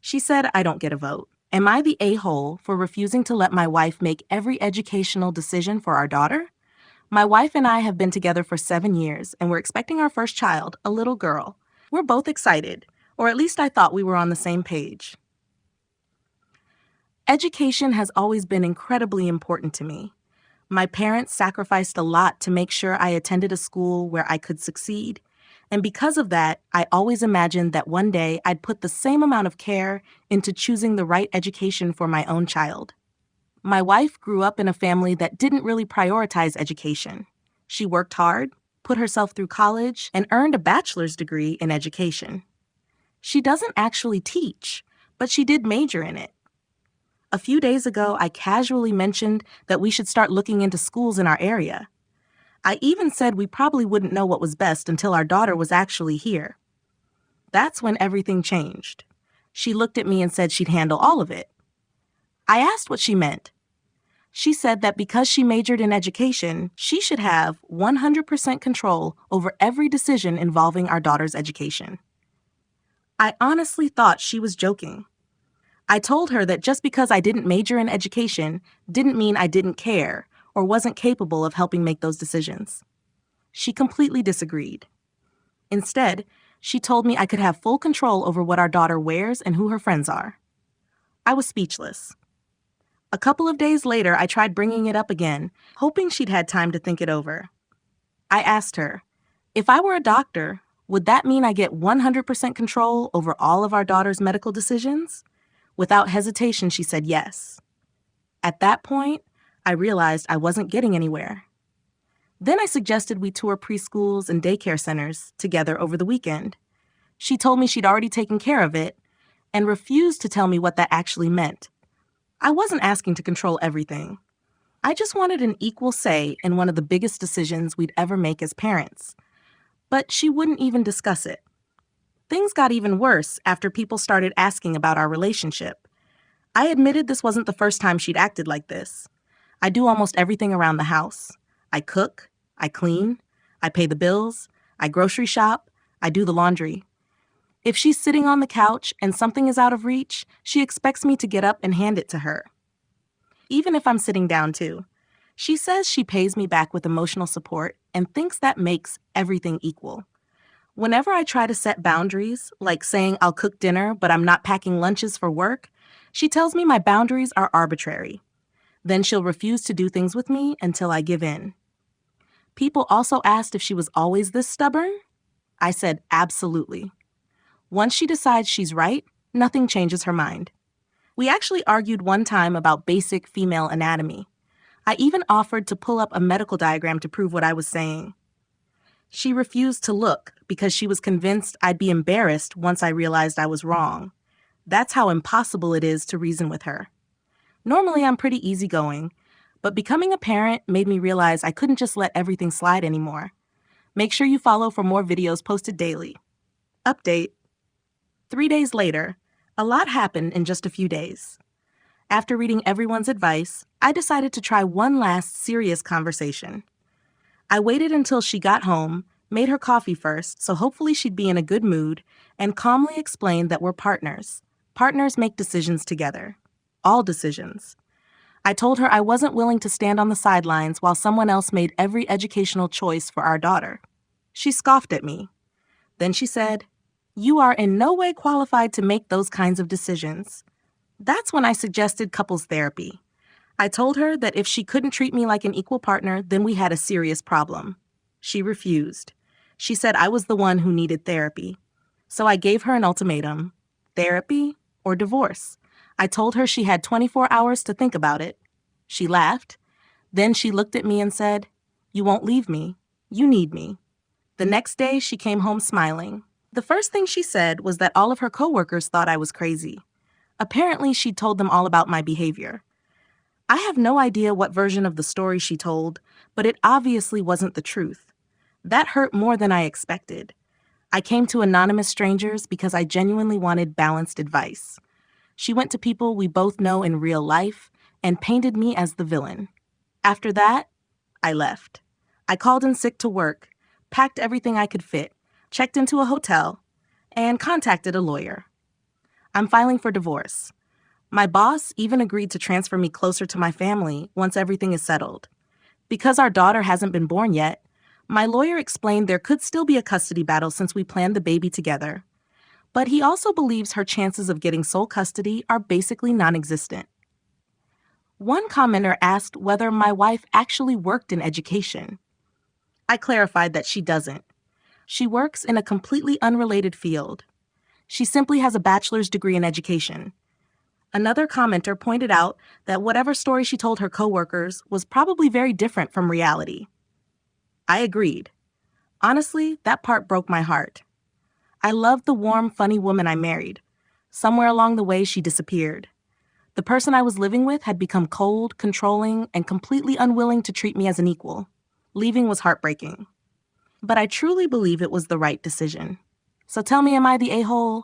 She said I don't get a vote. Am I the a-hole for refusing to let my wife make every educational decision for our daughter? My wife and I have been together for 7 years, and we're expecting our first child, a little girl. We're both excited, or at least I thought we were on the same page. Education has always been incredibly important to me. My parents sacrificed a lot to make sure I attended a school where I could succeed. And because of that, I always imagined that one day I'd put the same amount of care into choosing the right education for my own child. My wife grew up in a family that didn't really prioritize education. She worked hard, put herself through college, and earned a bachelor's degree in education. She doesn't actually teach, but she did major in it. A few days ago, I casually mentioned that we should start looking into schools in our area. I even said we probably wouldn't know what was best until our daughter was actually here. That's when everything changed. She looked at me and said she'd handle all of it. I asked what she meant. She said that because she majored in education, she should have 100% control over every decision involving our daughter's education. I honestly thought she was joking. I told her that just because I didn't major in education didn't mean I didn't care or wasn't capable of helping make those decisions. She completely disagreed. Instead, she told me I could have full control over what our daughter wears and who her friends are. I was speechless. A couple of days later, I tried bringing it up again, hoping she'd had time to think it over. I asked her, if I were a doctor, would that mean I get 100% control over all of our daughter's medical decisions? Without hesitation, she said yes. At that point, I realized I wasn't getting anywhere. Then I suggested we tour preschools and daycare centers together over the weekend. She told me she'd already taken care of it and refused to tell me what that actually meant. I wasn't asking to control everything. I just wanted an equal say in one of the biggest decisions we'd ever make as parents. But she wouldn't even discuss it. Things got even worse after people started asking about our relationship. I admitted this wasn't the first time she'd acted like this. I do almost everything around the house. I cook, I clean, I pay the bills, I grocery shop, I do the laundry. If she's sitting on the couch and something is out of reach, she expects me to get up and hand it to her. Even if I'm sitting down too. She says she pays me back with emotional support and thinks that makes everything equal. Whenever I try to set boundaries, like saying I'll cook dinner but I'm not packing lunches for work, she tells me my boundaries are arbitrary. Then she'll refuse to do things with me until I give in. People also asked if she was always this stubborn. I said absolutely. Once she decides she's right, nothing changes her mind. We actually argued one time about basic female anatomy. I even offered to pull up a medical diagram to prove what I was saying. She refused to look because she was convinced I'd be embarrassed once I realized I was wrong. That's how impossible it is to reason with her. Normally, I'm pretty easygoing, but becoming a parent made me realize I couldn't just let everything slide anymore. Make sure you follow for more videos posted daily. Update. 3 days later, a lot happened in just a few days. After reading everyone's advice, I decided to try one last serious conversation. I waited until she got home, made her coffee first, so hopefully she'd be in a good mood, and calmly explained that we're partners. Partners make decisions together. All decisions. I told her I wasn't willing to stand on the sidelines while someone else made every educational choice for our daughter. She scoffed at me. Then she said, "You are in no way qualified to make those kinds of decisions." That's when I suggested couples therapy. I told her that if she couldn't treat me like an equal partner, then we had a serious problem. She refused. She said I was the one who needed therapy. So I gave her an ultimatum: therapy or divorce. I told her she had 24 hours to think about it. She laughed. Then she looked at me and said, "You won't leave me. You need me." The next day, she came home smiling. The first thing she said was that all of her coworkers thought I was crazy. Apparently, she'd told them all about my behavior. I have no idea what version of the story she told, but it obviously wasn't the truth. That hurt more than I expected. I came to anonymous strangers because I genuinely wanted balanced advice. She went to people we both know in real life and painted me as the villain. After that, I left. I called in sick to work, packed everything I could fit, checked into a hotel, and contacted a lawyer. I'm filing for divorce. My boss even agreed to transfer me closer to my family once everything is settled. Because our daughter hasn't been born yet, my lawyer explained there could still be a custody battle since we planned the baby together. But he also believes her chances of getting sole custody are basically non-existent. One commenter asked whether my wife actually worked in education. I clarified that she doesn't. She works in a completely unrelated field. She simply has a bachelor's degree in education. Another commenter pointed out that whatever story she told her coworkers was probably very different from reality. I agreed. Honestly, that part broke my heart. I loved the warm, funny woman I married. Somewhere along the way, she disappeared. The person I was living with had become cold, controlling, and completely unwilling to treat me as an equal. Leaving was heartbreaking. But I truly believe it was the right decision. So tell me, am I the a-hole?